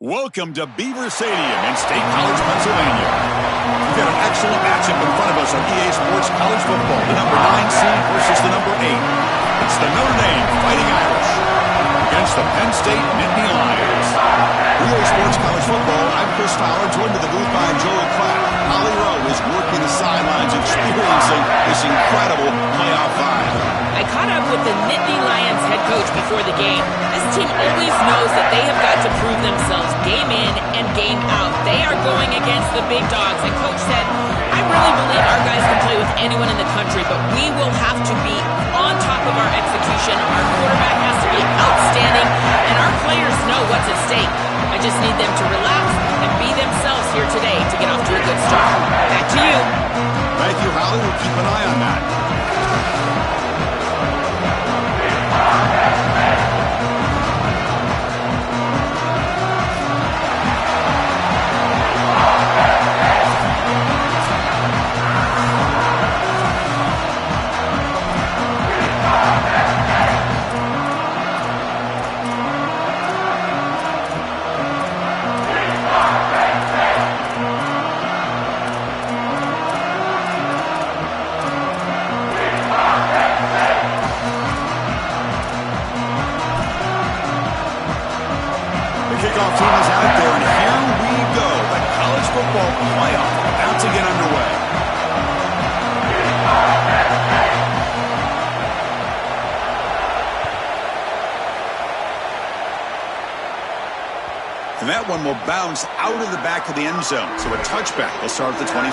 Welcome to Beaver Stadium in State College, Pennsylvania. We've got an excellent matchup in front of us on EA Sports College Football. The number 9 seed versus the number 8. It's the Notre Dame Fighting Irish against the Penn State Nittany Lions. EA Sports College Football, I'm Chris Fowler, joined to the booth by Joel Klatt. Holly Rowe is working the sidelines, experiencing this incredible playoff vibe. I caught up with the Nittany Lions head coach before the game. This team always knows that they have got to prove themselves game in and game out. They are going against the big dogs, and coach said, I really believe our guys can play with anyone in the country, but we will have to be on top of our execution. Our quarterback has to be outstanding, and our players know what's at stake. I just need them to relax and be themselves here today to get off to a good start. Back to you. Thank you, Holly. We'll keep an eye on that. Kickoff team is out there, and here we go. The college football playoff about to get underway. And that one will bounce out of the back of the end zone. So a touchback will start at the 25.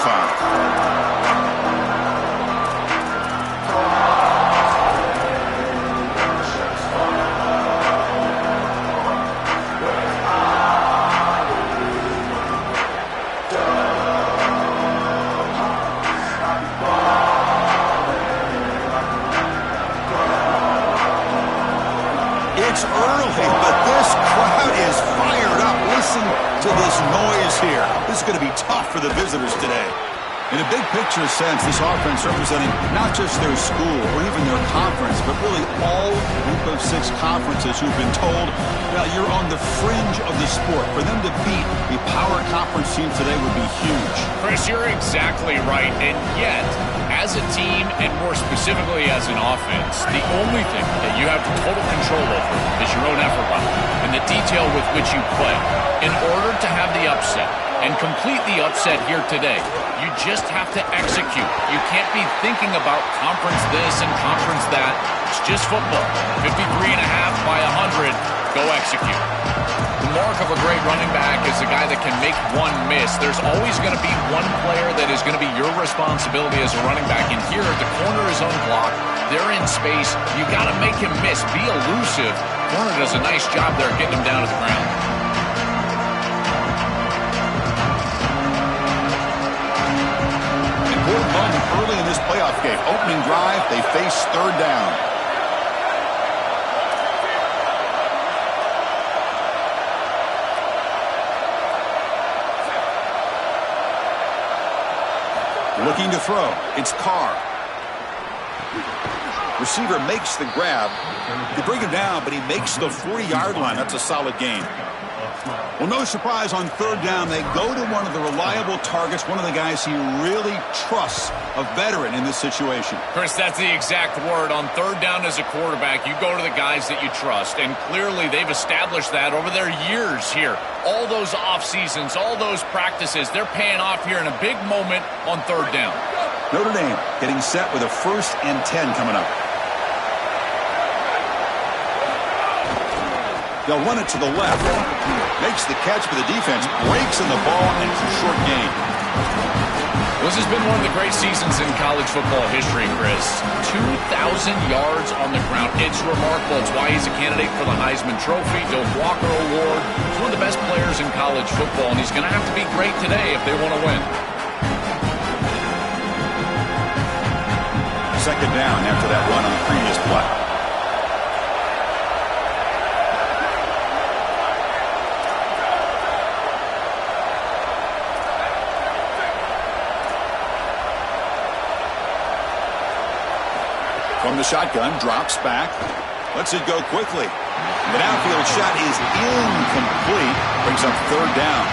It's early, but this crowd is fired up. Listen to this noise here. This is going to be tough for the visitors today. In a big picture sense, this offense representing not just their school or even their conference, but really all group of 6 conferences who've been told, well, you're on the fringe of the sport. For them to beat a power conference team today would be huge. Chris, you're exactly right. And yet, as a team, and more specifically as an offense, the only thing that you have total control over is your own effort level and the detail with which you play. In order to have the upset and complete the upset here today, you just have to execute. You can't be thinking about conference this and conference that. It's just football. 53.5 by 100. Go execute. The mark of a great running back is a guy that can make one miss. There's always going to be one player that is going to be your responsibility as a running back. And here, the corner is unblocked. They're in space. You got to make him miss. Be elusive. Corner does a nice job there getting him down to the ground. Important moment early in this playoff game. Opening drive, they face third down. Looking to throw. It's Carr. Receiver makes the grab. They bring him down, but he makes the 40-yard line. That's a solid gain. Well, no surprise on third down. They go to one of the reliable targets, one of the guys he really trusts, a veteran in this situation. Chris, that's the exact word. On third down as a quarterback, you go to the guys that you trust, and clearly they've established that over their years here. All those off seasons, all those practices, they're paying off here in a big moment on third down. Notre Dame getting set with a 1st and 10 coming up. They'll run it to the left. Makes the catch, but the defense breaks in the ball, and it's a short gain. This has been one of the great seasons in college football history, Chris. 2,000 yards on the ground. It's remarkable. It's why he's a candidate for the Heisman Trophy, Doak Walker Award. He's one of the best players in college football, and he's going to have to be great today if they want to win. Second down after that run on the previous play. From the shotgun, drops back. Lets it go quickly. The downfield shot is incomplete. Brings up third down.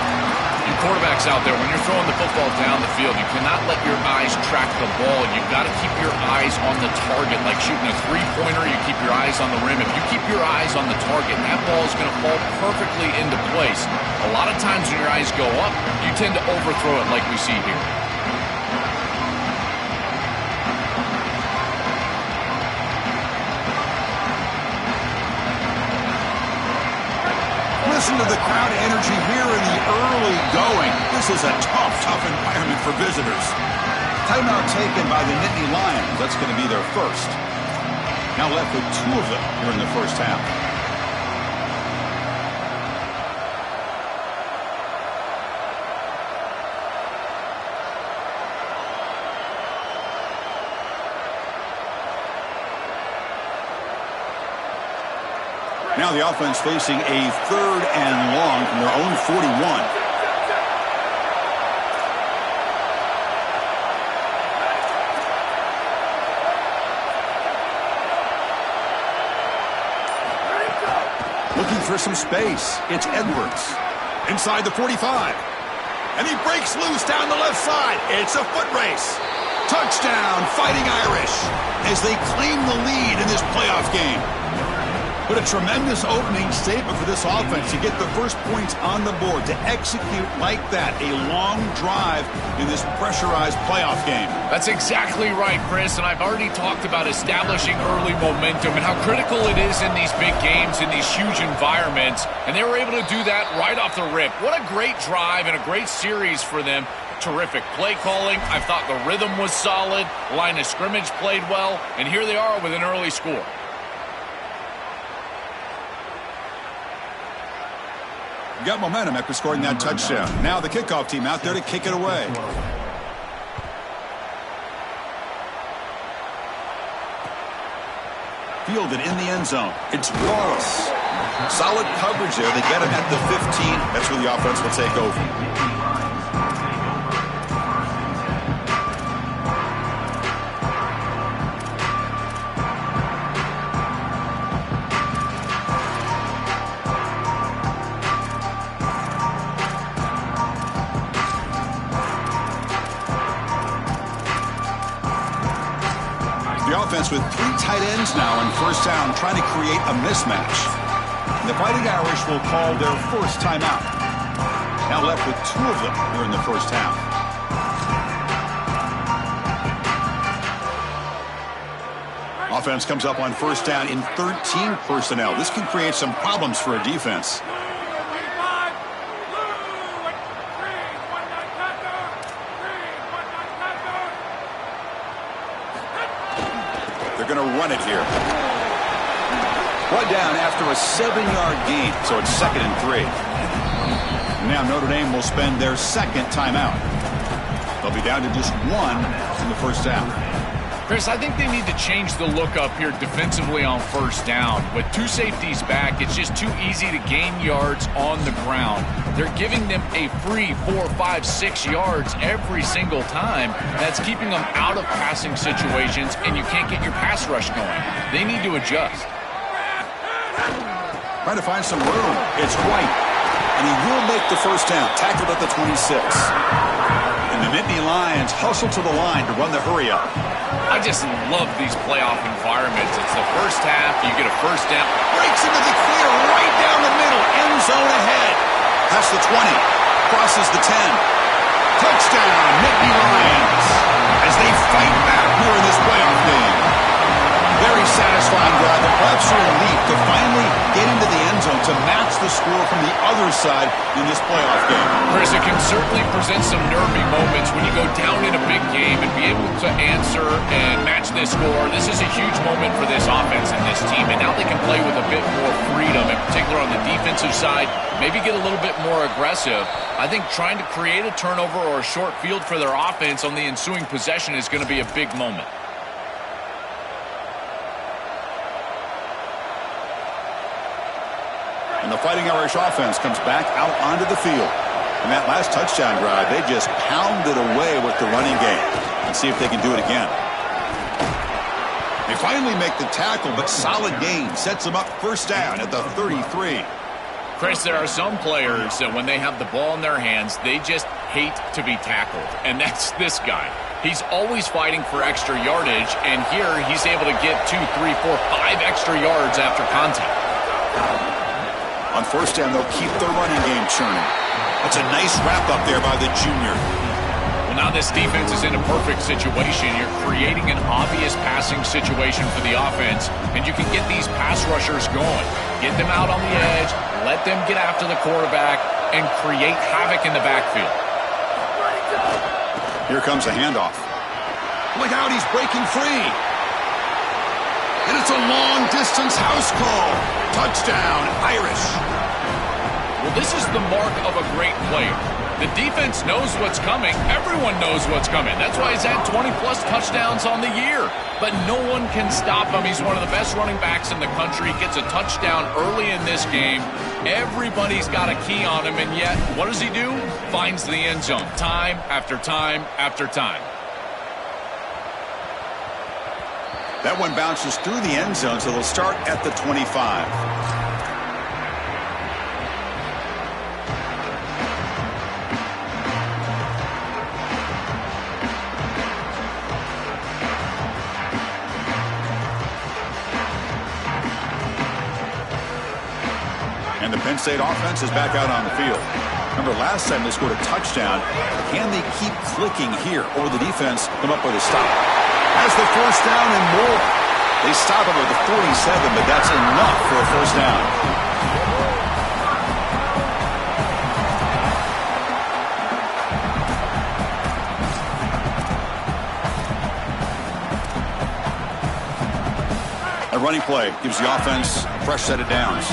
You quarterbacks out there, when you're throwing the football down the field, you cannot let your eyes track the ball. You've got to keep your eyes on the target. Like shooting a three-pointer, you keep your eyes on the rim. If you keep your eyes on the target, that ball is going to fall perfectly into place. A lot of times when your eyes go up, you tend to overthrow it like we see here. Listen to the crowd energy here in the early going. This is a tough environment for visitors. Timeout taken by the Nittany Lions. That's going to be their first. Now left with 2 of them here in the first half. Now the offense facing a 3rd and long from their own 41. Looking for some space. It's Edwards. Inside the 45. And he breaks loose down the left side. It's a foot race. Touchdown, Fighting Irish, as they claim the lead in this playoff game. But a tremendous opening statement for this offense to get the first points on the board, to execute like that, a long drive in this pressurized playoff game. That's exactly right, Chris, and I've already talked about establishing early momentum and how critical it is in these big games, in these huge environments, and they were able to do that right off the rip. What a great drive and a great series for them. Terrific play calling. I thought the rhythm was solid, line of scrimmage played well, and here they are with an early score. Got momentum after scoring that touchdown. Now the kickoff team out there to kick it away. Fielded in the end zone. It's Wallace. Solid coverage there. They get him at the 15. That's where the offense will take over. With 3 tight ends now in first down, trying to create a mismatch. And the Fighting Irish will call their first timeout. Now left with 2 of them here in the first half. Offense comes up on first down in 13 personnel. This can create some problems for a defense. Going to run it here. Brought down after a 7-yard gain, so it's 2nd and 3. Now Notre Dame will spend their second timeout. They'll be down to just 1 in the first half. Chris, I think they need to change the look up here defensively on first down. With 2 safeties back, it's just too easy to gain yards on the ground. They're giving them a free 4, 5, 6 yards every single time. That's keeping them out of passing situations, and you can't get your pass rush going. They need to adjust. Trying to find some room. It's White, and he will make the first down. Tackled at the 26. And the Nittany Lions hustle to the line to run the hurry-up. I just love these playoff environments. It's the first half. You get a first down. Breaks into the clear right down the middle. End zone ahead. Past the 20. Crosses the 10. Touchdown, Nittany Lions. As they fight back here in this playoff game. Very satisfying drive, but perhaps a relief to finally get into the end zone to match the score from the other side in this playoff game. Chris, it can certainly present some nervy moments when you go down in a big game and be able to answer and match this score. This is a huge moment for this offense and this team, and now they can play with a bit more freedom, in particular on the defensive side, maybe get a little bit more aggressive. I think trying to create a turnover or a short field for their offense on the ensuing possession is going to be a big moment. And the Fighting Irish offense comes back out onto the field. In that last touchdown drive, they just pounded away with the running game. Let's see if they can do it again. They finally make the tackle, but solid gain. Sets them up first down at the 33. Chris, there are some players that when they have the ball in their hands, they just hate to be tackled. And that's this guy. He's always fighting for extra yardage, and here he's able to get 2, 3, 4, 5 extra yards after contact. On first down, they'll keep their running game churning. That's a nice wrap up there by the junior. Well, now this defense is in a perfect situation. You're creating an obvious passing situation for the offense, and you can get these pass rushers going. Get them out on the edge, let them get after the quarterback, and create havoc in the backfield. Here comes a handoff. Look out, he's breaking free. And it's a long-distance house call. Touchdown, Irish. Well, this is the mark of a great player. The defense knows what's coming. Everyone knows what's coming. That's why he's had 20-plus touchdowns on the year. But no one can stop him. He's one of the best running backs in the country. Gets a touchdown early in this game. Everybody's got a key on him, and yet, what does he do? Finds the end zone time after time after time. That one bounces through the end zone, so they'll start at the 25. And the Penn State offense is back out on the field. Remember, last time they scored a touchdown. Can they keep clicking here? Or the defense come up with a stop? Has the first down and more. They stop him at the 47, but that's enough for a first down. A running play gives the offense a fresh set of downs.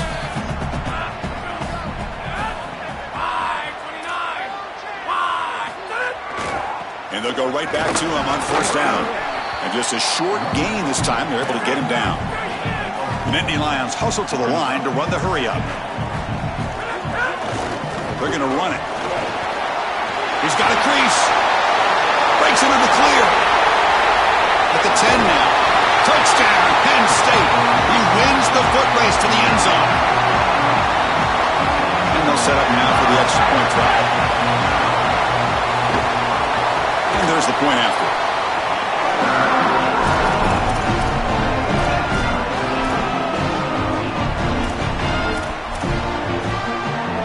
And they'll go right back to him on first down. And just a short gain this time, they're able to get him down. Nittany Lions hustle to the line to run the hurry up. They're going to run it. He's got a crease. Breaks into the clear. At the 10 now. Touchdown, Penn State. He wins the foot race to the end zone. And they'll set up now for the extra point try. And there's the point after.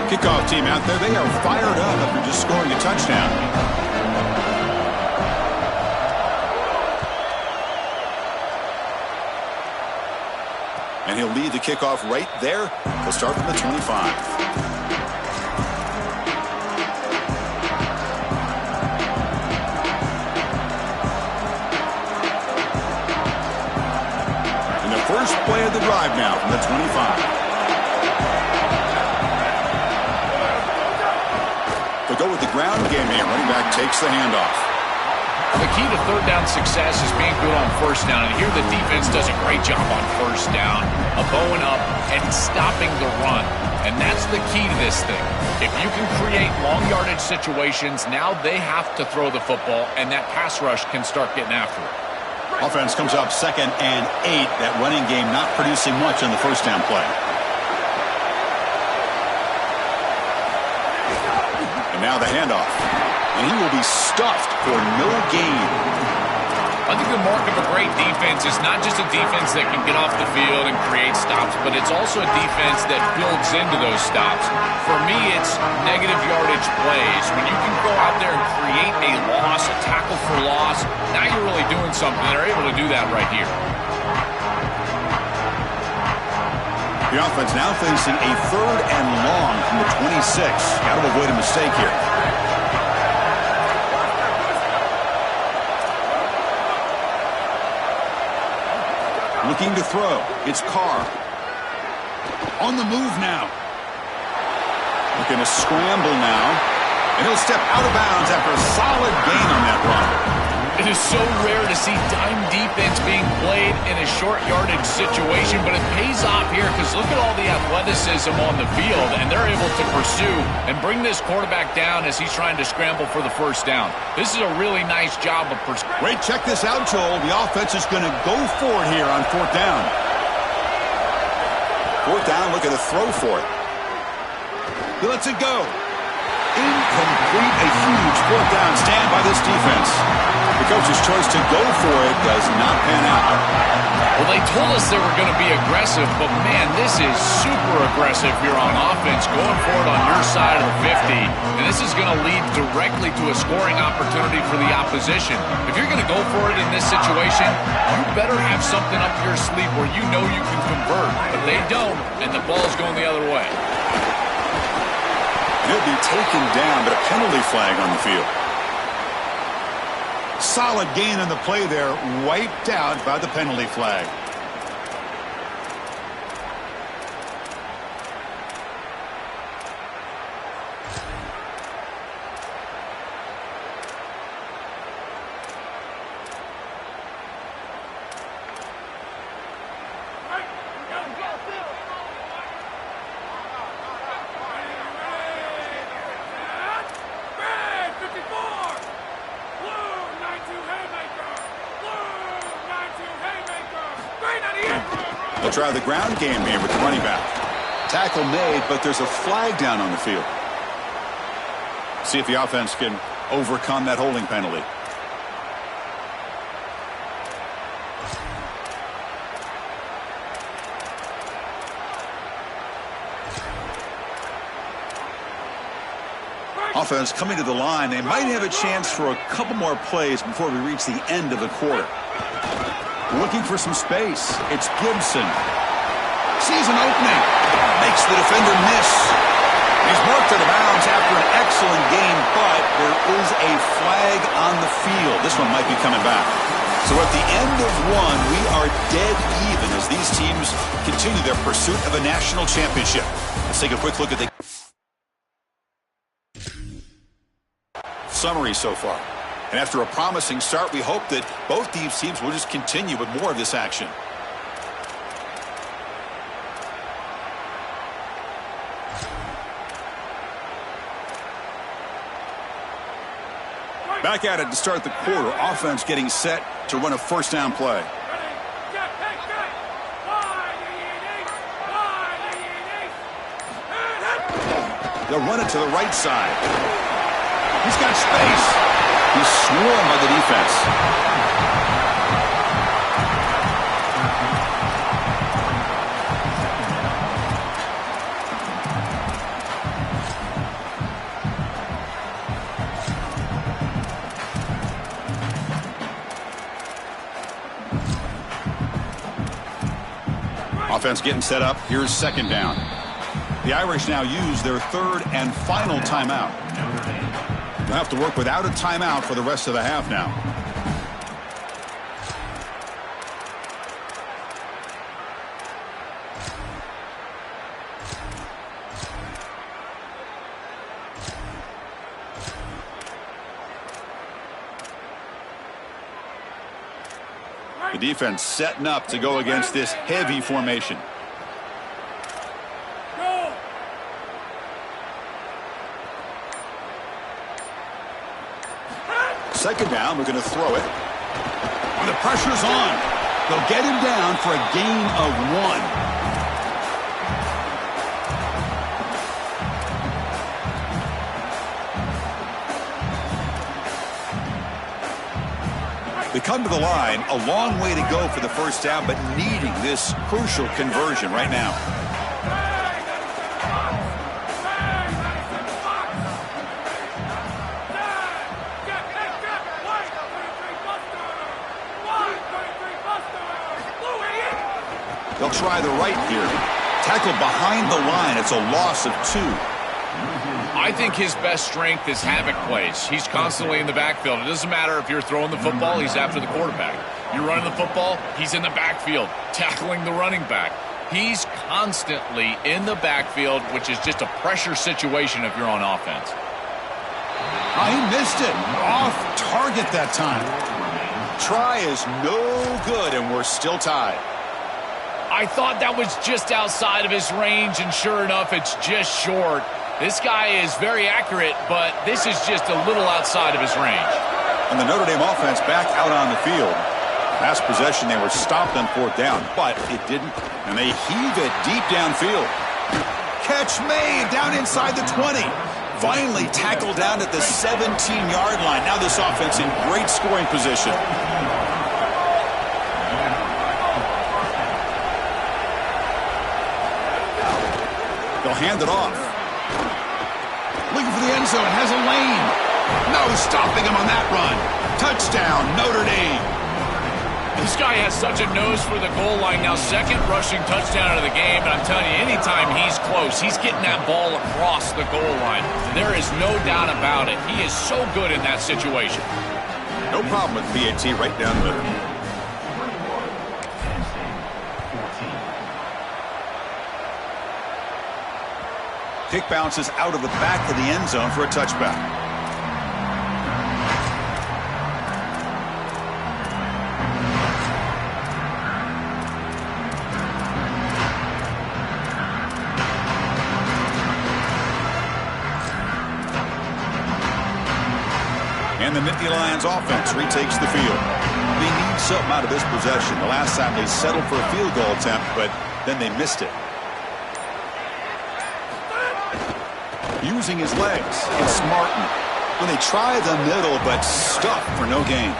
Kickoff team out there, they are fired up after just scoring a touchdown. And he'll lead the kickoff right there. He'll start from the 25. First play of the drive now from the 25. They'll go with the ground game here. Running back takes the handoff. The key to third down success is being good on first down. And here the defense does a great job on first down, bowing up and stopping the run. And that's the key to this thing. If you can create long yardage situations, now they have to throw the football, and that pass rush can start getting after it. Offense comes up 2nd and 8. That running game not producing much on the first down play. And now the handoff. And he will be stuffed for no gain. I think the mark of a great defense is not just a defense that can get off the field and create stops, but it's also a defense that builds into those stops. For me, it's negative yardage plays. When you can go out there and create a loss, a tackle for loss, now you're really doing something. They're able to do that right here. The offense now facing a 3rd and long from the 26. Got to avoid a mistake here. Looking to throw. It's Carr. On the move now. Looking to scramble now. And he'll step out of bounds after a solid gain on that run. It is so rare to see dime defense being played in a short yardage situation, but it pays off here because look at all the athleticism on the field, and they're able to pursue and bring this quarterback down as he's trying to scramble for the first down. This is a really nice job of pursuing. Wait, check this out, Joel. The offense is going to go for it here on fourth down. Fourth down, look at the throw for it. He lets it go. Incomplete, a huge fourth down stand by this defense. The coach's choice to go for it does not pan out. Well, they told us they were going to be aggressive, but man, this is super aggressive here on offense, going for it on your side of the 50, and this is going to lead directly to a scoring opportunity for the opposition. If you're going to go for it in this situation, you better have something up your sleeve where you know you can convert, but they don't, and the ball's going the other way. He'll be taken down, but a penalty flag on the field. Solid gain on the play there, wiped out by the penalty flag. They'll try the ground game here with the running back. Tackle made, but there's a flag down on the field. See if the offense can overcome that holding penalty. Offense coming to the line. They might have a chance for a couple more plays before we reach the end of the quarter. Looking for some space. It's Gibson. Sees an opening. Makes the defender miss. He's marked out of bounds after an excellent game, but there is a flag on the field. This one might be coming back. So at the end of one, we are dead even as these teams continue their pursuit of a national championship. Let's take a quick look at the summary so far. And after a promising start, we hope that both these teams will just continue with more of this action. Back at it to start the quarter. Offense getting set to run a first down play. They'll run it to the right side. He's got space. He's swarmed by the defense. Offense getting set up. Here's second down. The Irish now use their third and final timeout. They'll have to work without a timeout for the rest of the half now. The defense setting up to go against this heavy formation. Second down, we're going to throw it. And the pressure's on. They'll get him down for a gain of 1. They come to the line, a long way to go for the first down, but needing this crucial conversion right now. They'll try the right here. Tackle behind the line. It's a loss of 2. I think his best strength is havoc plays. He's constantly in the backfield. It doesn't matter if you're throwing the football, he's after the quarterback. You're running the football, he's in the backfield, tackling the running back. He's constantly in the backfield, which is just a pressure situation if you're on offense. Oh, he missed it. Off target that time. Try is no good, and we're still tied. I I thought that was just outside of his range, and sure enough, it's just short. This guy is very accurate, but this is just a little outside of his range. And the Notre Dame offense back out on the field. Last possession, they were stopped on 4th down, but it didn't, and they heave it deep downfield. Catch made down inside the 20. Finally tackled down at the 17-yard line. Now this offense in great scoring position. They'll hand it off. Looking for the end zone. Has a lane. No stopping him on that run. Touchdown, Notre Dame. This guy has such a nose for the goal line now. Second rushing touchdown of the game, and I'm telling you, anytime he's close, he's getting that ball across the goal line. There is no doubt about it. He is so good in that situation. No problem with PAT right down the middle. Kick bounces out of the back of the end zone for a touchback. And the Nittany Lions offense retakes the field. They need something out of this possession. The last time they settled for a field goal attempt, but then they missed it. Using his legs, it's Martin. When they try the middle, but stuck for no gain.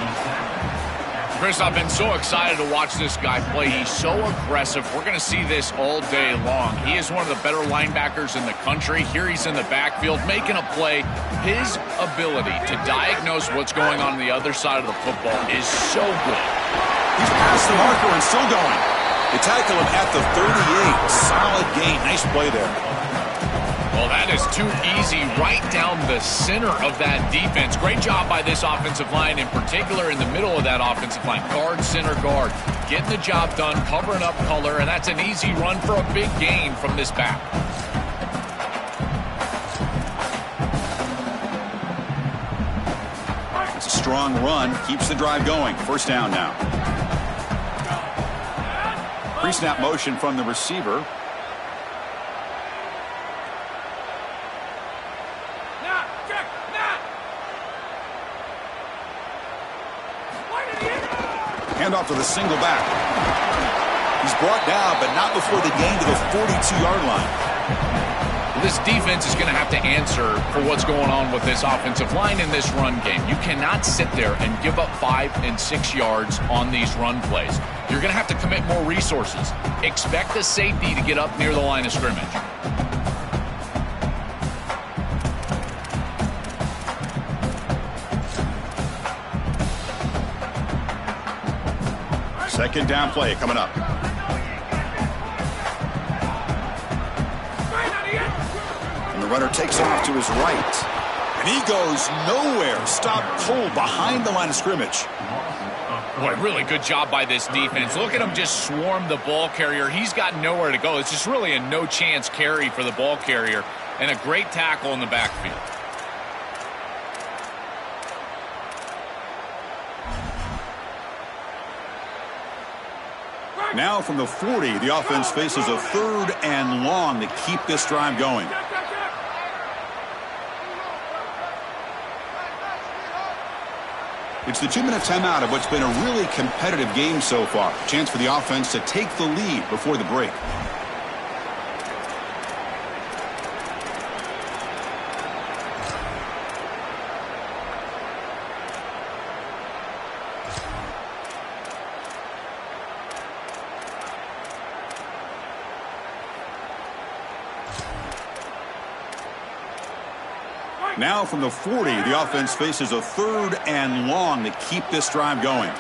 Chris, I've been so excited to watch this guy play. He's so aggressive. We're going to see this all day long. He is one of the better linebackers in the country. Here he's in the backfield making a play. His ability to diagnose what's going on the other side of the football is so good. He's past the marker and still going. They tackle him at the 38. Solid gain. Nice play there. Well, that is too easy right down the center of that defense. Great job by this offensive line, in particular in the middle of that offensive line. Guard, center, guard. Getting the job done, covering up color, and that's an easy run for a big gain from this back. It's a strong run. Keeps the drive going. First down now. Pre-snap motion from the receiver. Handoff to the single back. He's brought down, but not before the gain to the 42-yard line. This defense is going to have to answer for what's going on with this offensive line in this run game. You cannot sit there and give up 5 and 6 yards on these run plays. You're going to have to commit more resources. Expect the safety to get up near the line of scrimmage. Second down play coming up. And the runner takes off to his right. And he goes nowhere. Stopped cold behind the line of scrimmage. Boy, really good job by this defense. Look at him just swarm the ball carrier. He's got nowhere to go. It's just really a no-chance carry for the ball carrier. And a great tackle in the backfield. Now from the 40, the offense faces a 3rd and long to keep this drive going. It's the 2-minute timeout of what's been a really competitive game so far. Chance for the offense to take the lead before the break. Now from the 40, the offense faces a 3rd and long to keep this drive going.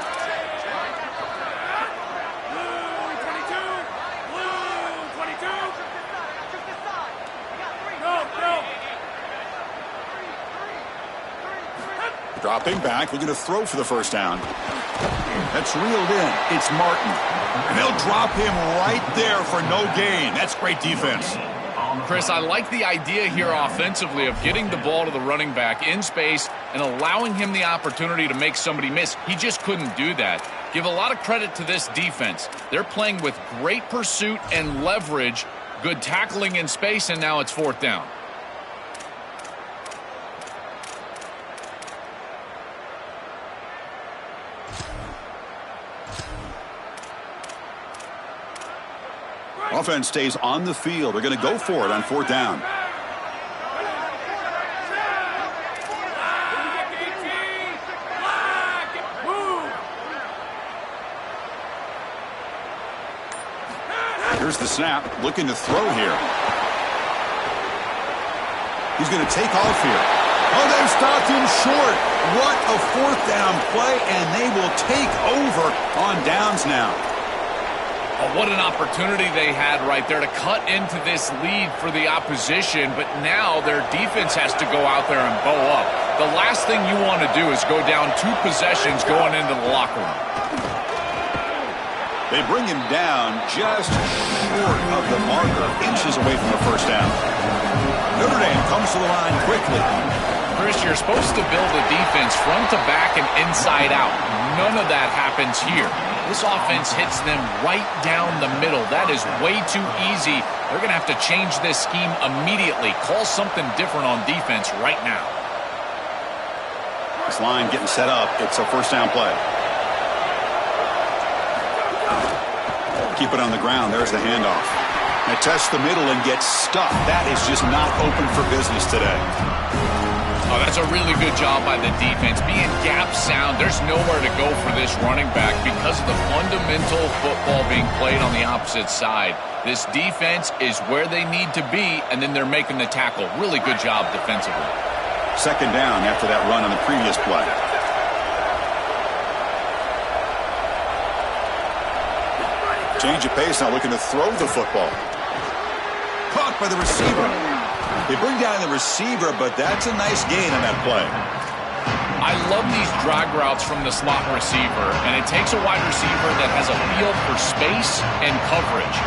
Dropping back, looking to throw for the first down. That's reeled in. It's Martin. And they'll drop him right there for no gain. That's great defense. Chris, I like the idea here offensively of getting the ball to the running back in space and allowing him the opportunity to make somebody miss. He just couldn't do that. Give a lot of credit to this defense. They're playing with great pursuit and leverage, good tackling in space, and now it's 4th down. Offense stays on the field. They're going to go for it on 4th down. Here's the snap, looking to throw here. He's going to take off here. Oh, they've stopped him short. What a 4th down play, and they will take over on downs now. Oh, what an opportunity they had right there to cut into this lead for the opposition, but now their defense has to go out there and bow up. The last thing you want to do is go down 2 possessions going into the locker room. They bring him down just short of the marker, inches away from the 1st down. Notre Dame comes to the line quickly. Chris, you're supposed to build a defense front to back and inside out. None of that happens here. This offense hits them right down the middle. That is way too easy. They're going to have to change this scheme immediately. Call something different on defense right now. This line getting set up. It's a 1st down play. Keep it on the ground. There's the handoff. They test the middle and get stuffed. That is just not open for business today. Oh, that's a really good job by the defense. Being gap sound, there's nowhere to go for this running back because of the fundamental football being played on the opposite side. This defense is where they need to be, and then they're making the tackle. Really good job defensively. 2nd down after that run on the previous play. Change of pace, now looking to throw the football. Caught by the receiver. They bring down the receiver, but that's a nice gain on that play. I love these drag routes from the slot receiver, and it takes a wide receiver that has a feel for space and coverage.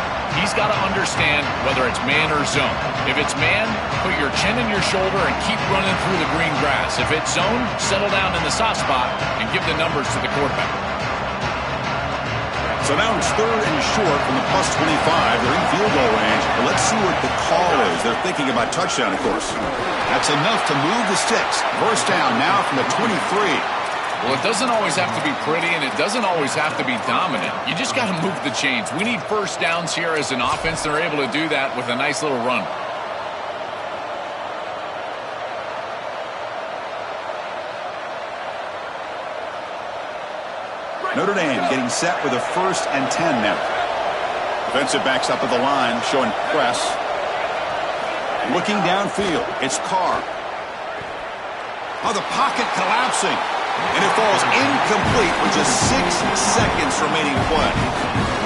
He's got to understand whether it's man or zone. If it's man, put your chin in your shoulder and keep running through the green grass. If it's zone, settle down in the soft spot and give the numbers to the quarterback. So now it's 3rd and short from the +25. They're in field goal range. But let's see what the call is. They're thinking about touchdown, of course. That's enough to move the sticks. 1st down now from the 23. Well, it doesn't always have to be pretty, and it doesn't always have to be dominant. You just got to move the chains. We need 1st downs here as an offense. They're able to do that with a nice little run. Notre Dame getting set with a 1st and 10 now. Defensive backs up at the line, showing press. Looking downfield, it's Carr. Oh, the pocket collapsing. And it falls incomplete with just 6 seconds remaining play.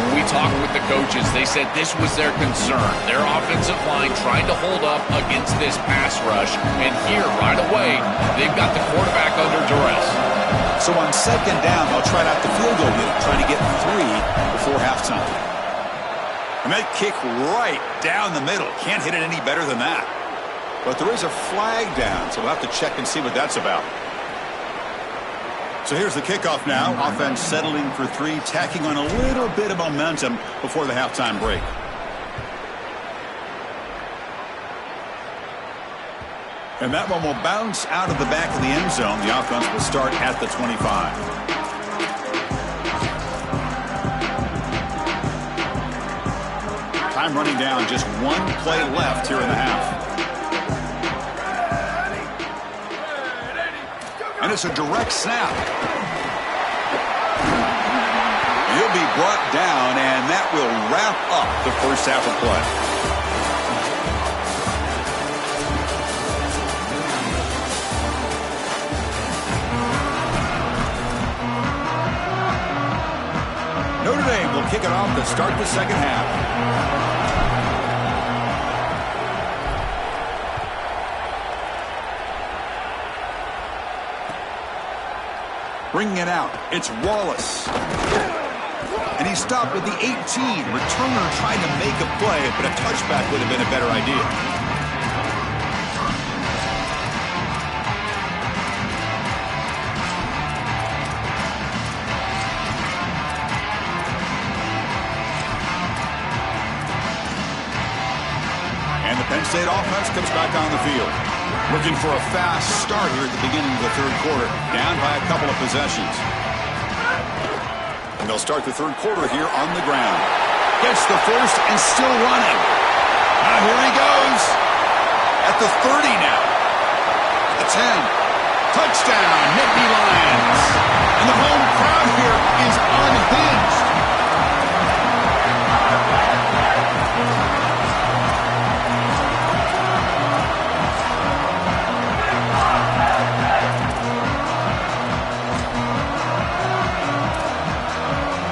When we talked with the coaches, they said this was their concern. Their offensive line trying to hold up against this pass rush. And here, right away, they've got the quarterback under duress. So on 2nd down, they'll try out the field goal unit, trying to get 3 before halftime. And that kick right down the middle. Can't hit it any better than that. But there is a flag down, so we'll have to check and see what that's about. So here's the kickoff now. Offense settling for 3, tacking on a little bit of momentum before the halftime break. And that one will bounce out of the back of the end zone. The offense will start at the 25. Time running down, just 1 play left here in the half. And it's a direct snap. He'll be brought down, and that will wrap up the 1st half of play. Notre Dame will kick it off to start the 2nd half. Bringing it out, it's Wallace. And he stopped at the 18. Returner trying to make a play, but a touchback would have been a better idea. And the Penn State offense comes back on the field. Looking for a fast start here at the beginning of the third quarter. Down by a couple of possessions. And they'll start the third quarter here on the ground. Gets the first and still running. Now here he goes. At the 30 now. The 10. Touchdown, Nittany Lions. And the home crowd here is unhinged.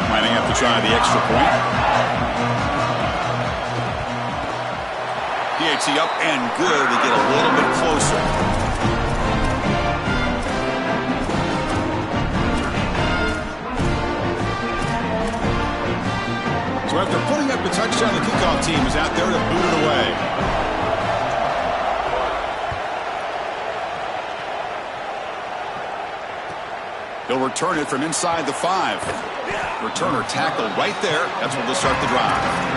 Might have to try the extra point. PAT up and good to get a little bit closer. So after putting up the touchdown, the kickoff team is out there to boot it away. They'll return it from inside the 5. Returner tackled right there. That's where they'll start the drive.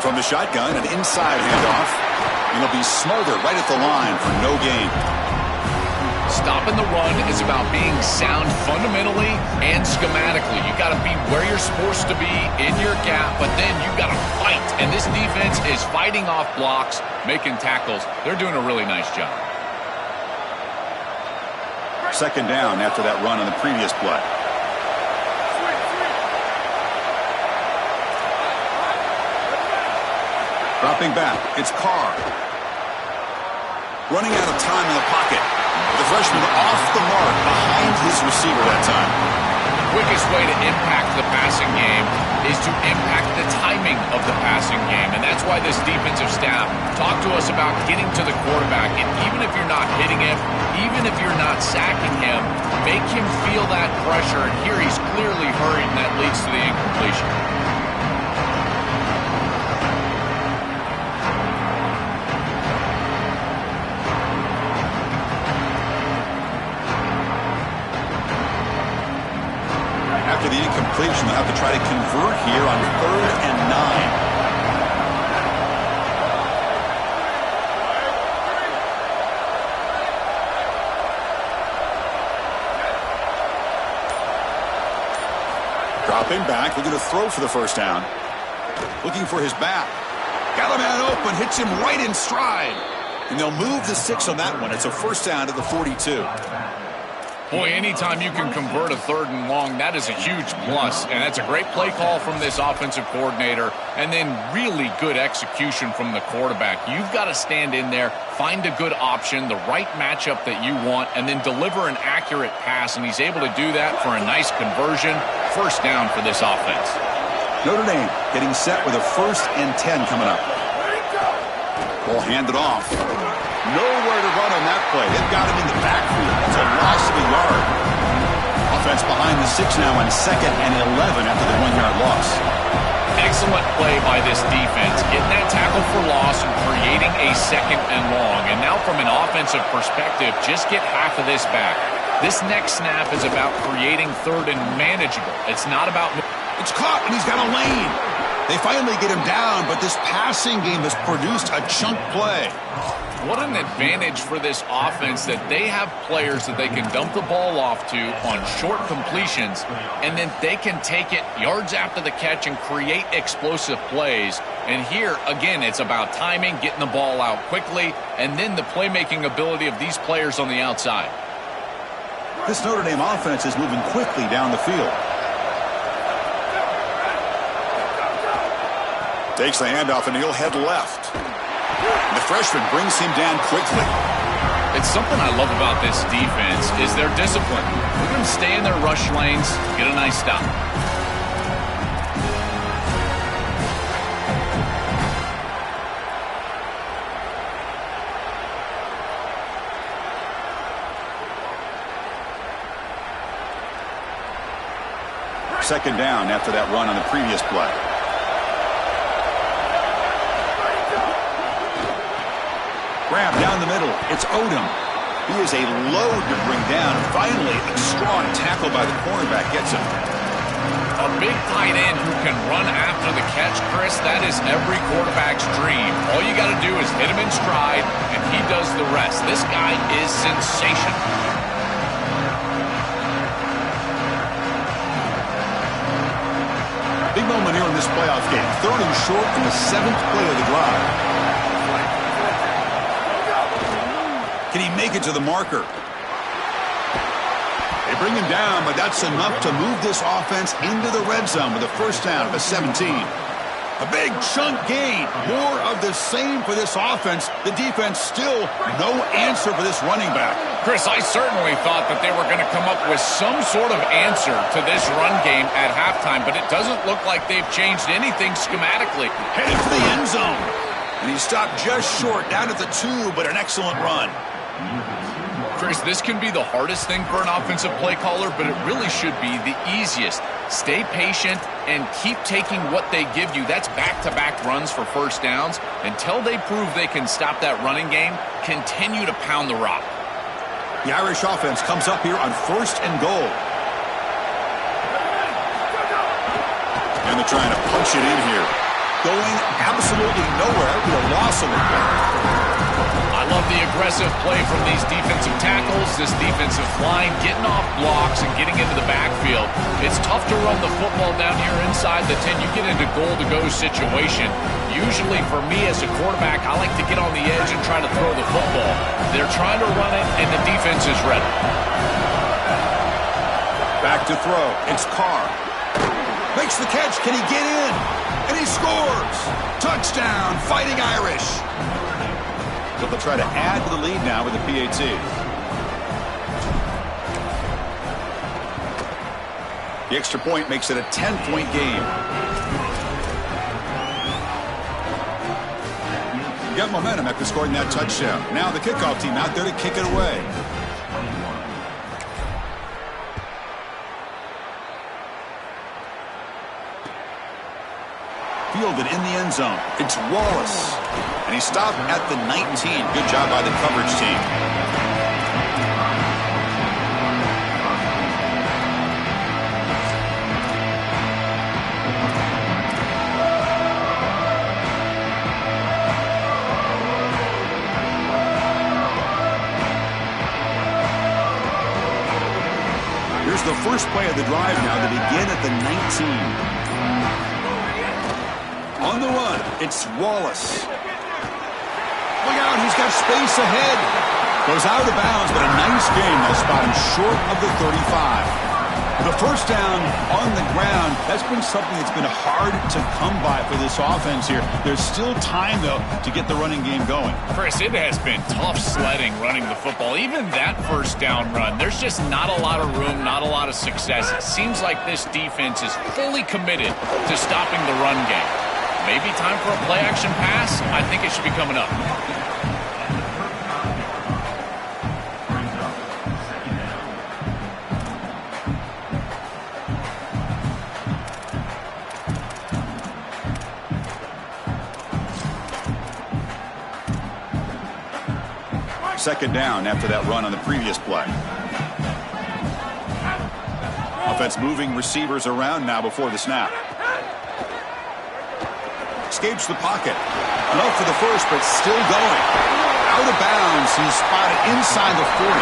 From the shotgun, an inside handoff. It'll be Smolder right at the line for no gain. Stopping the run is about being sound fundamentally and schematically. You got to be where you're supposed to be in your gap, but then you got to fight. And this defense is fighting off blocks, making tackles. They're doing a really nice job. Second down after that run on the previous play. Dropping back, it's Carr. Running out of time in the pocket. The freshman off the mark behind his receiver that time. The quickest way to impact the passing game is to impact the timing of the passing game. And that's why this defensive staff talked to us about getting to the quarterback. And even if you're not hitting him, even if you're not sacking him, make him feel that pressure. And here he's clearly hurried, and that leads to the incompletion. After the incompletion, they'll have to try to convert here on 3rd and 9. Dropping back, looking to throw for the first down. Looking for his back. Got a man open, hits him right in stride. And they'll move the 6 on that one. It's a first down to the 42. Boy, anytime you can convert a 3rd and long, that is a huge plus. And that's a great play call from this offensive coordinator. And then really good execution from the quarterback. You've got to stand in there, find a good option, the right matchup that you want, and then deliver an accurate pass. And he's able to do that for a nice conversion. First down for this offense. Notre Dame getting set with a 1st and 10 coming up. Ball handed off. Nowhere to run on that play. They've got him in the backfield. It's a loss of a yard. Offense behind the 6 now on 2nd and 11 after the 1-yard loss. Excellent play by this defense. Getting that tackle for loss and creating a 2nd and long. And now from an offensive perspective, just get half of this back. This next snap is about creating 3rd and manageable. It's not about... It's caught, and he's got a lane. They finally get him down, but this passing game has produced a chunk play. What an advantage for this offense that they have players that they can dump the ball off to on short completions, and then they can take it yards after the catch and create explosive plays. And here, again, it's about timing, getting the ball out quickly, and then the playmaking ability of these players on the outside. This Notre Dame offense is moving quickly down the field. Takes the handoff, and he'll head left. And the freshman brings him down quickly. It's something I love about this defense is their discipline. Let them stay in their rush lanes, get a nice stop. Second down after that run on the previous play. Grab down the middle. It's Odom. He is a load to bring down. Finally, a strong tackle by the cornerback gets him. A big tight end who can run after the catch, Chris, that is every quarterback's dream. All you got to do is hit him in stride, and he does the rest. This guy is sensational. Big moment here in this playoff game. 3rd and short in the 7th play of the drive. Can he make it to the marker? They bring him down, but that's enough to move this offense into the red zone with a first down of a 17. A big chunk gain. More of the same for this offense. The defense still no answer for this running back. Chris, I certainly thought that they were going to come up with some sort of answer to this run game at halftime, but it doesn't look like they've changed anything schematically. Headed for the end zone. And he stopped just short, down at the 2, but an excellent run. Chris, this can be the hardest thing for an offensive play caller, but it really should be the easiest. Stay patient and keep taking what they give you. That's back-to-back runs for first downs. Until they prove they can stop that running game, continue to pound the rock. The Irish offense comes up here on 1st and goal. And they're trying to punch it in here. Going absolutely nowhere with a loss of the play. I love the aggressive play from these defensive tackles, this defensive line, getting off blocks and getting into the backfield. It's tough to run the football down here inside the 10. You get into goal-to-go situation. Usually for me as a quarterback, I like to get on the edge and try to throw the football. They're trying to run it, and the defense is ready. Back to throw. It's Carr. Makes the catch. Can he get in? And he scores. Touchdown, Fighting Irish. So they'll try to add to the lead now with the PAT. The extra point makes it a 10-point game. You got momentum after scoring that touchdown. Now the kickoff team out there to kick it away. Fielded in the end zone. It's Wallace. And he stopped at the 19. Good job by the coverage team. Here's the first play of the drive now to begin at the 19. On the run, it's Wallace. Look out, he's got space ahead. Goes out of bounds, but a nice game. They'll spot him short of the 35. The first down on the ground, that's been something that's been hard to come by for this offense here. There's still time, though, to get the running game going. Chris, it has been tough sledding running the football. Even that first down run, there's just not a lot of room, not a lot of success. It seems like this defense is fully committed to stopping the run game. Maybe time for a play-action pass? I think it should be coming up. Second down after that run on the previous play. Offense moving receivers around now before the snap. Escapes the pocket. Low for the first, but still going. Out of bounds. He's spotted inside the 40.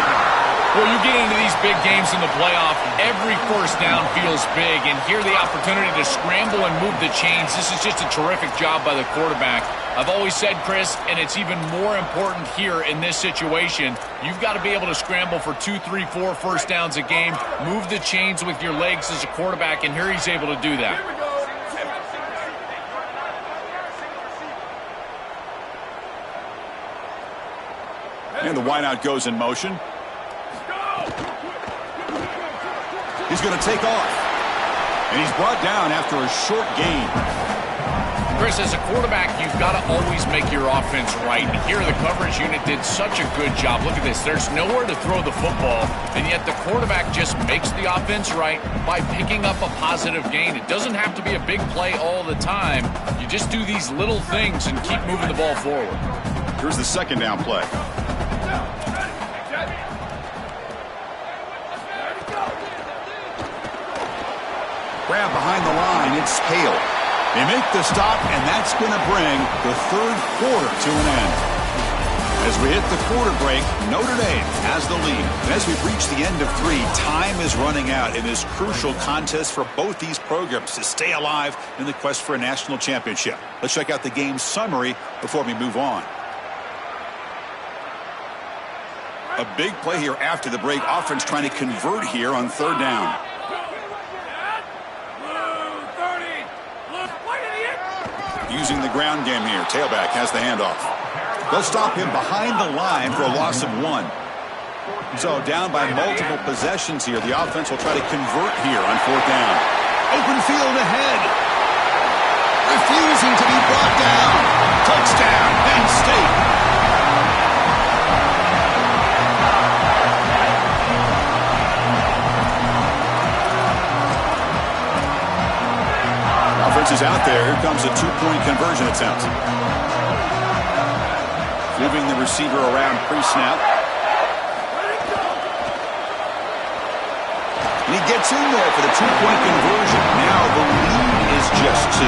Well, you get into these big games in the playoff, every first down feels big, and here the opportunity to scramble and move the chains. This is just a terrific job by the quarterback. I've always said, Chris, and it's even more important here in this situation, you've got to be able to scramble for 2, 3, 4 first downs a game, move the chains with your legs as a quarterback, and here he's able to do that. And the wideout goes in motion. He's going to take off. And he's brought down after a short gain. Chris, as a quarterback, you've got to always make your offense right. And here, the coverage unit did such a good job. Look at this. There's nowhere to throw the football, and yet the quarterback just makes the offense right by picking up a positive gain. It doesn't have to be a big play all the time. You just do these little things and keep moving the ball forward. Here's the second down play. Grab behind the line. It's Hale. They make the stop, and that's going to bring the third quarter to an end. As we hit the quarter break, Notre Dame has the lead. And as we've reached the end of 3, time is running out in this crucial contest for both these programs to stay alive in the quest for a national championship. Let's check out the game summary before we move on. A big play here after the break. Offense trying to convert here on third down. Using the ground game here. Tailback has the handoff. They'll stop him behind the line for a loss of 1. So down by multiple possessions here. The offense will try to convert here on fourth down. Open field ahead. Refusing to be brought down. Touchdown, Penn State. Offense is out there. Here comes a 2-point conversion attempt. Moving the receiver around pre-snap. And he gets in there for the 2-point conversion. Now the lead is just 2.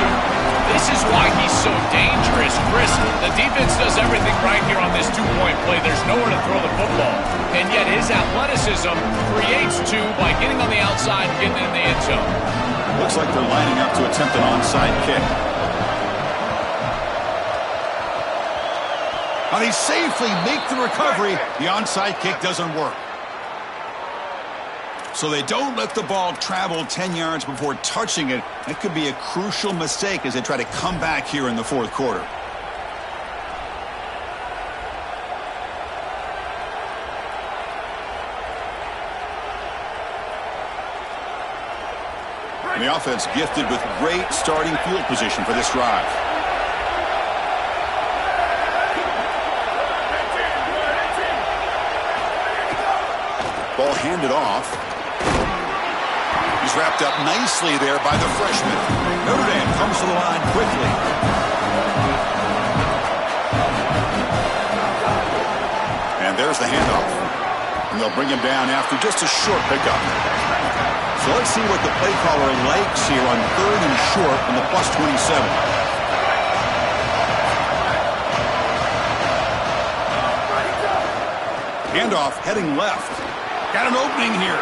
This is why he's so dangerous. Chris, the defense does everything right here on this 2-point play. There's nowhere to throw the football. And yet his athleticism creates 2 by getting on the outside and getting in the end zone. Looks like they're lining up to attempt an onside kick. Now they safely make the recovery. The onside kick doesn't work. So they don't let the ball travel 10 yards before touching it. That could be a crucial mistake as they try to come back here in the fourth quarter. And the offense gifted with great starting field position for this drive. Ball handed off. He's wrapped up nicely there by the freshman. Notre Dame comes to the line quickly. And there's the handoff. And they'll bring him down after just a short pickup. So let's see what the play caller likes here on third and short on the +27. Handoff heading left. Got an opening here.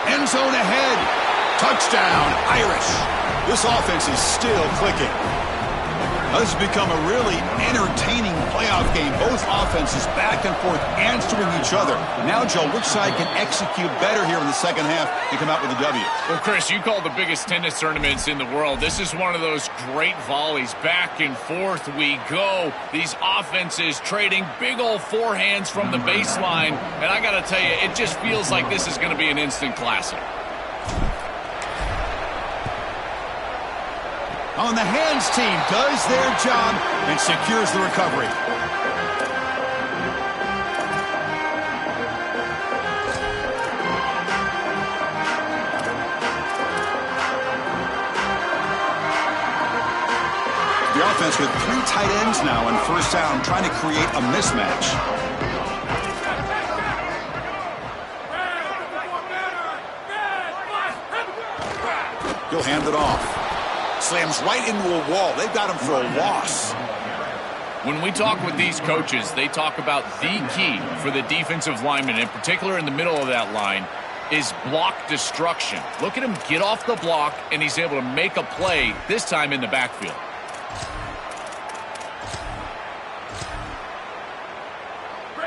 End zone ahead. Touchdown, Irish. This offense is still clicking. This has become a really entertaining playoff game. Both offenses back and forth answering each other. Now, Joe, which side can execute better here in the second half and come out with a W? Well, Chris, you call the biggest tennis tournaments in the world. This is one of those great volleys. Back and forth we go. These offenses trading big old forehands from the baseline. And I got to tell you, it just feels like this is going to be an instant classic. On the hands team does their job and secures the recovery. The offense with 3 tight ends now on first down, trying to create a mismatch. He'll hand it off. Slams right into a wall. They've got him for a loss. When we talk with these coaches, they talk about the key for the defensive lineman, in particular in the middle of that line, is block destruction. Look at him get off the block, and he's able to make a play, this time in the backfield.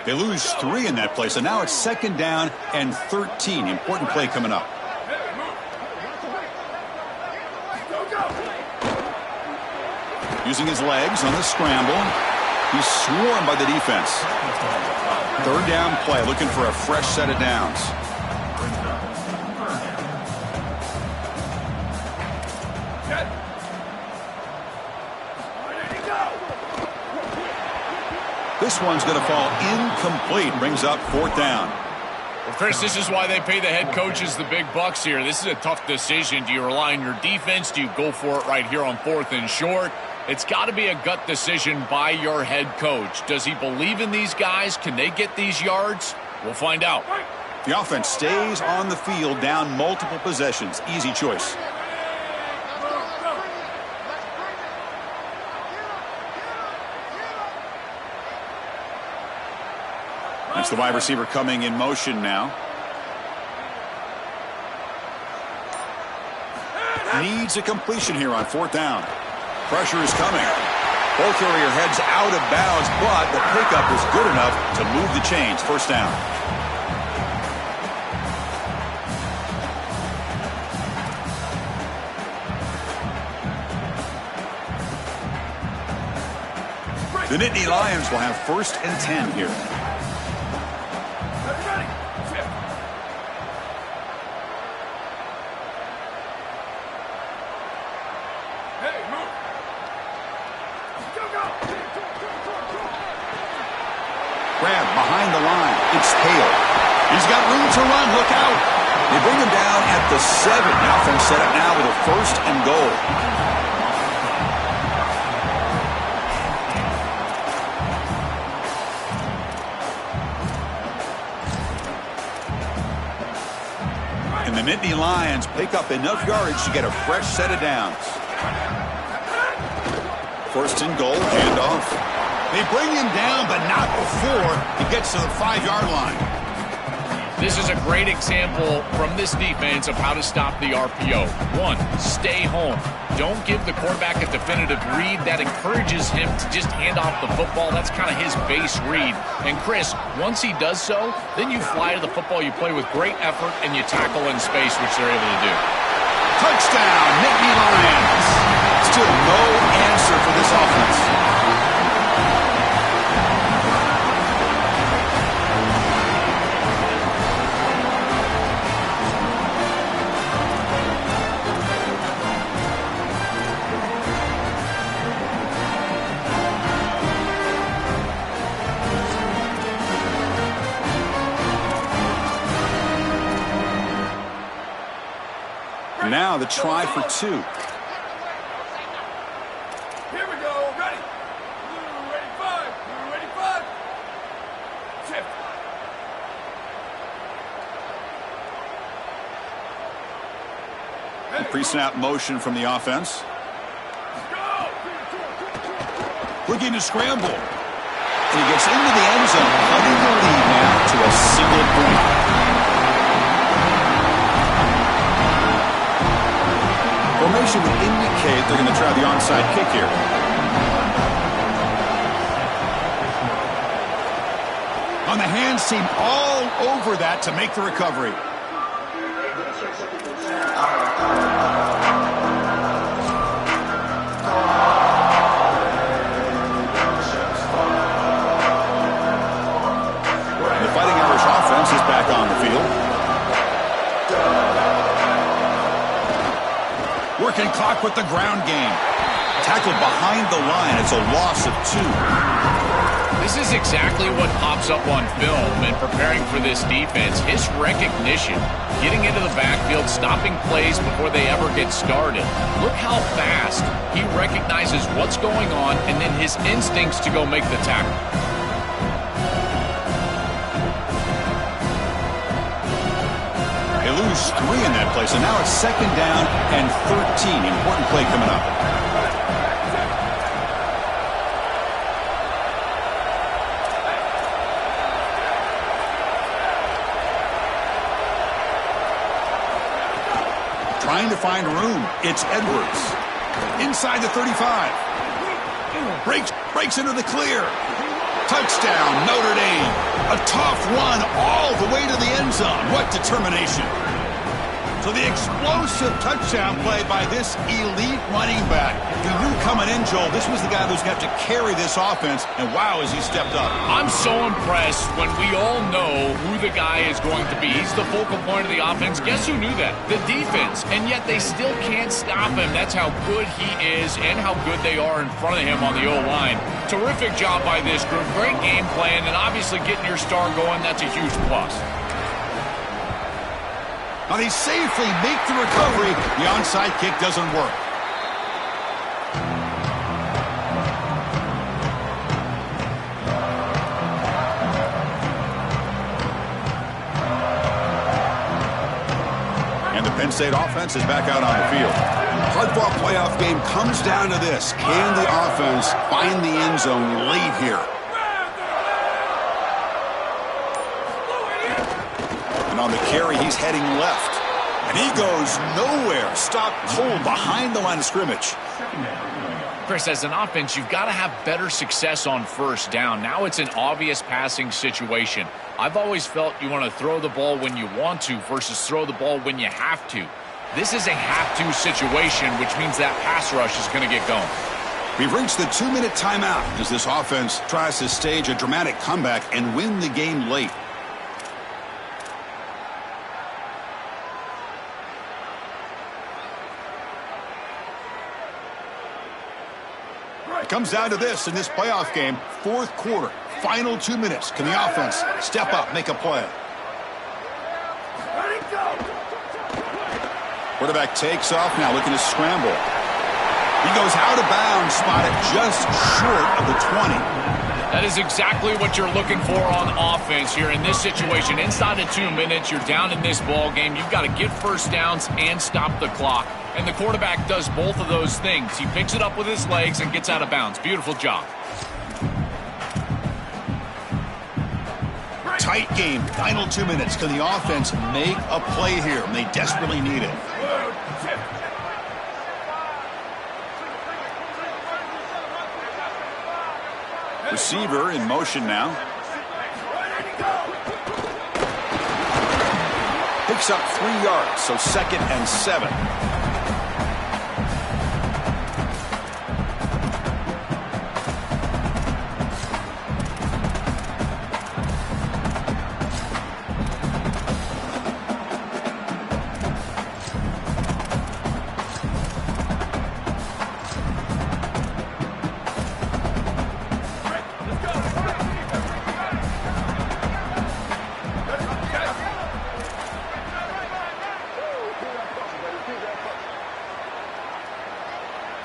They lose 3 in that play, so now it's second down and 13. Important play coming up. Using his legs on the scramble. He's swarmed by the defense. Third down play, looking for a fresh set of downs. This one's going to fall incomplete. Brings up 4th down. Well, Chris, this is why they pay the head coaches the big bucks here. This is a tough decision. Do you rely on your defense? Do you go for it right here on 4th and short? It's got to be a gut decision by your head coach. Does he believe in these guys? Can they get these yards? We'll find out. The offense stays on the field, down multiple possessions. Easy choice. That's the wide receiver coming in motion now. Needs a completion here on 4th down. Pressure is coming. Ball carrier heads out of bounds, but the pickup is good enough to move the chains. 1st down. The Nittany Lions will have 1st and 10 here. Grab behind the line. It's Hale. He's got room to run. Look out. They bring him down at the 7. Offense set up now with a 1st and goal. And the Nittany Lions pick up enough yardage to get a fresh set of downs. 1st and goal. Handoff. They bring him down, but not before he gets to the 5-yard line. This is a great example from this defense of how to stop the RPO. 1, stay home. Don't give the quarterback a definitive read. That encourages him to just hand off the football. That's kind of his base read. And Chris, once he does so, then you fly to the football. You play with great effort, and you tackle in space, which they're able to do. Touchdown, Nittany Lions. Still no answer for this offense. Now the try for 2. Here we go. Ready. Ready, 5. Ready, 5. Shift. Pre-snap motion from the offense. Looking to scramble. And he gets into the end zone, cutting the lead now to a single point. Formation would indicate they're going to try the onside kick here. On the hands team all over that to make the recovery. The Fighting Irish offense is back on the field. Working clock with the ground game. Tackled behind the line. It's a loss of 2. This is exactly what pops up on film and preparing for this defense. His recognition, getting into the backfield, stopping plays before they ever get started. Look how fast he recognizes what's going on and then his instincts to go make the tackle. They lose 3 in that play, so now it's 2nd down and 13. Important play coming up. Trying to find room. It's Edwards. Inside the 35. Breaks into the clear. Touchdown, Notre Dame. A tough run all the way to the end zone. What determination. So the explosive touchdown play by this elite running back. You knew coming in, Joel, this was the guy who's got to carry this offense, and wow, has he stepped up. I'm so impressed when we all know who the guy is going to be. He's the focal point of the offense. Guess who knew that? The defense. And yet they still can't stop him. That's how good he is and how good they are in front of him on the O-line. Terrific job by this group. Great game plan, and obviously getting your star going, that's a huge plus. Now they safely make the recovery. The onside kick doesn't work. And the Penn State offense is back out on the field. Hard-fought playoff game comes down to this. Can the offense find the end zone late here? And on the carry, he's heading left. And he goes nowhere. Stopped cold behind the line of scrimmage. Chris, as an offense, you've got to have better success on first down. Now it's an obvious passing situation. I've always felt you want to throw the ball when you want to versus throw the ball when you have to. This is a have-to situation, which means that pass rush is going to get going. We've reached the 2-minute timeout as this offense tries to stage a dramatic comeback and win the game late. It comes down to this in this playoff game, fourth quarter, final 2 minutes. Can the offense step up, make a play? Quarterback takes off now, looking to scramble. He goes out of bounds, spotted just short of the 20. That is exactly what you're looking for on offense here in this situation. Inside of 2 minutes, you're down in this ball game. You've got to get first downs and stop the clock. And the quarterback does both of those things. He picks it up with his legs and gets out of bounds. Beautiful job. Tight game, final 2 minutes. Can the offense make a play here? They desperately need it. Receiver in motion now. Picks up 3 yards, so 2nd and 7.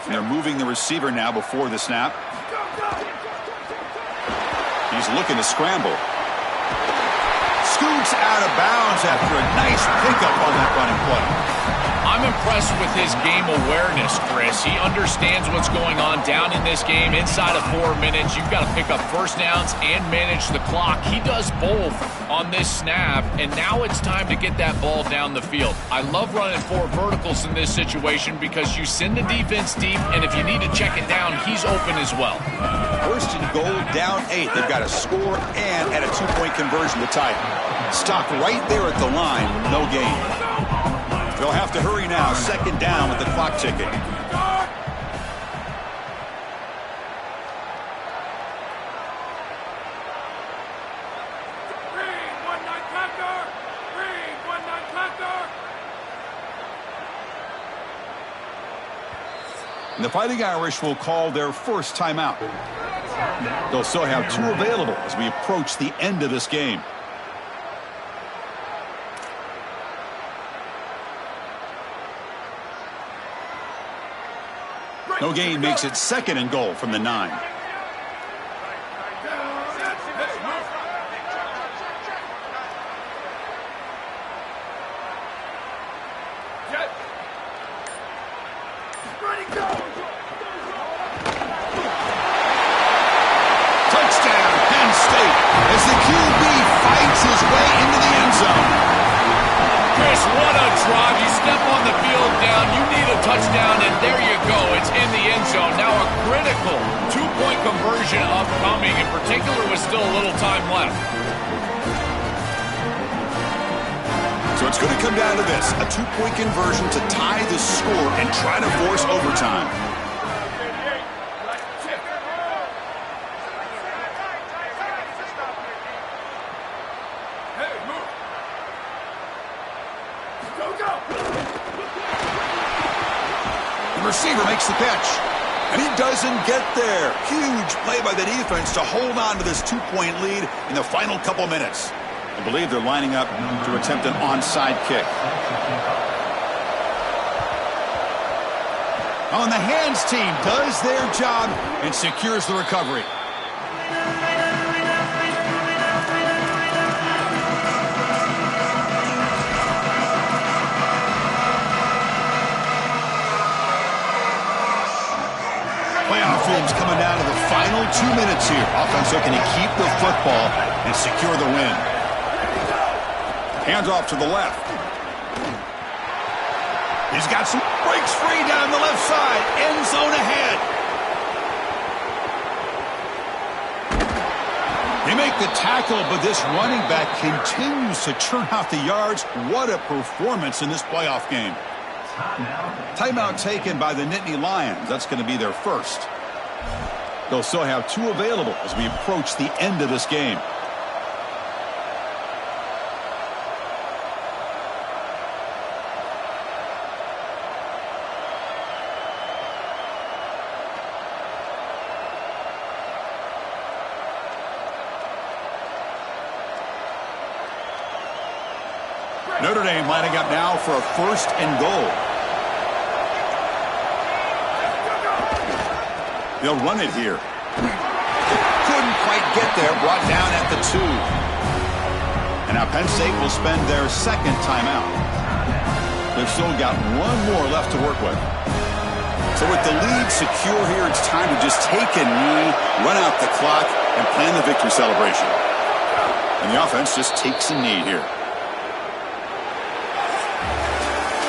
And they're moving the receiver now before the snap. He's looking to scramble. Scoots out of bounds after a nice pickup on that running play. I'm impressed with his game awareness, Chris. He understands what's going on down in this game. Inside of 4 minutes, you've got to pick up first downs and manage the clock. He does both on this snap, and now it's time to get that ball down the field. I love running 4 verticals in this situation because you send the defense deep, and if you need to check it down, he's open as well. First and goal, down 8. They've got to score and add a 2-point conversion to tie it. Stop right there at the line, no gain. They'll have to hurry now, 2nd down with the clock ticking. And the Fighting Irish will call their first timeout. They'll still have 2 available as we approach the end of this game. No gain makes it 2nd and goal from the 9. Touchdown, Penn State, as the QB fights his way into the end zone. Chris, what a drive. You step on the field down, you need a touchdown, and there you go. It's in the end zone. Now a critical 2-point conversion upcoming, in particular with still a little time left. So it's going to come down to this, a two-point conversion to tie the score and try to force overtime. Hey, move. Go, go. The receiver makes the catch, and he doesn't get there. Huge play by the defense to hold on to this two-point lead in the final couple minutes. I believe they're lining up to attempt an onside kick. Oh, and the hands team does their job and secures the recovery. Playoff games coming down to the final 2 minutes here. Offense looking to keep the football and secure the win. Hands off to the left. He's got some breaks free down the left side. End zone ahead. They make the tackle, but this running back continues to churn out the yards. What a performance in this playoff game. Timeout taken by the Nittany Lions. That's going to be their first. They'll still have two available as we approach the end of this game. Notre Dame lining up now for a 1st and goal. They'll run it here. Couldn't quite get there, brought down at the 2. And now Penn State will spend their second timeout. They've still got one more left to work with. So with the lead secure here, it's time to just take a knee, run out the clock, and plan the victory celebration. And the offense just takes a knee here.